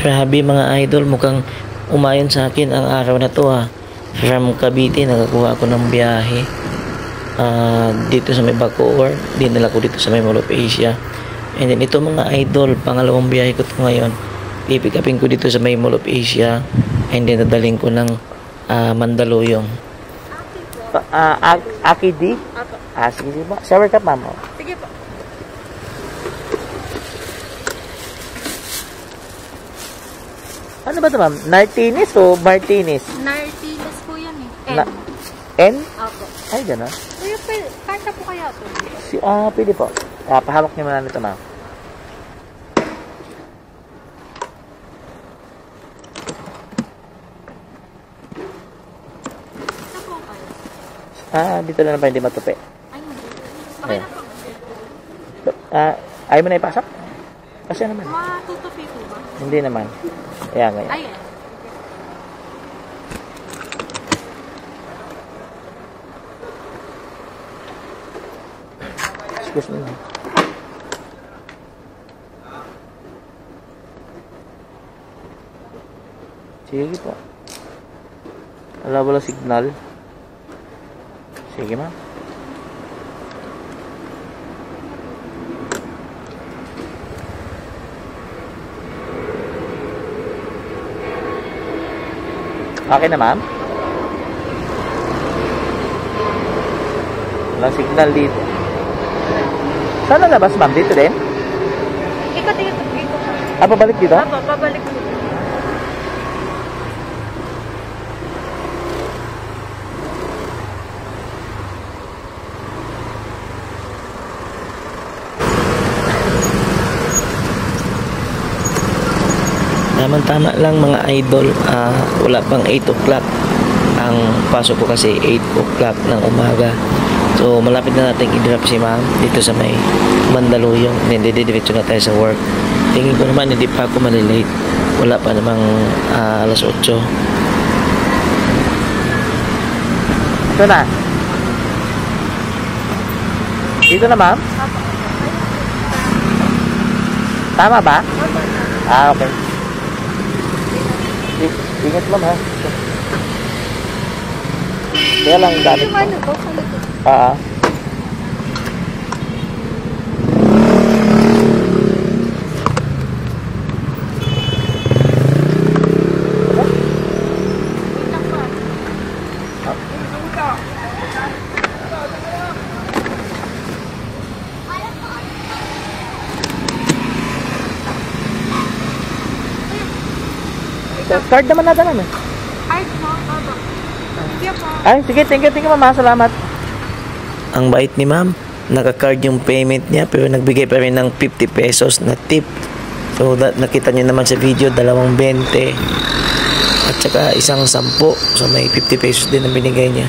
Grabe mga idol, mukhang umayon sa akin ang araw na to ha. From Cavite, nakakuha ako ng biyahe dito sa may Bacoor. Dinala ko dito sa may Mall of Asia. And then ito mga idol, pangalawang biyahe ko to ngayon. Pipikapin ko dito sa may Mall of Asia. And then dadaling ko ng Mandaluyong. Aki D? Sige ba? Shower ka ma'am. Sige po. Ano ba ito ma'am? Martinez o Martinez? Martinez po yan eh. N? Opo. Ay, gano'n. Kuya, kasha po kaya ito? Pwede po. Pahawak niyo muna nito ma'am. Ito po kayo? Dito na pa hindi matupi. Ay, hindi. Okay na po. Ayaw mo na ipasok? Kasi naman. Matutupi po ba? Hindi naman. Ayan, ngayon. Ayan. Excuse me. Sige po. Wala signal. Sige ma'am. Okay na ma'am? Walang signal dito. Saan na labas ma'am? Dito din? Ikot. Pabalik dito? Opo, pabalik po. Tama lang mga idol, wala pang 8 o'clock ang pasok ko kasi 8 o'clock ng umaga. So malapit na natin i-drop si ma'am dito sa may Mandaluyong. Then didiretso na tayo sa work. Tingin ko naman hindi pa ako malilate. Wala pa namang alas 8. Ito na. Dito na ma'am? Tama ba? Okay. Ingat ma'am ha. Kaya lang gamit mo. Ano po? Sa likod. Card naman natin namin. Card mo? Opo. Sige po. Ay, sige, thank you ma'am. Salamat. Ang bait ni ma'am. Naka-card yung payment niya pero nagbigay pa rin ng 50 pesos na tip. So, nakita niyo naman sa video, 2.20 at saka isang 10. So, may 50 pesos din na binigay niya.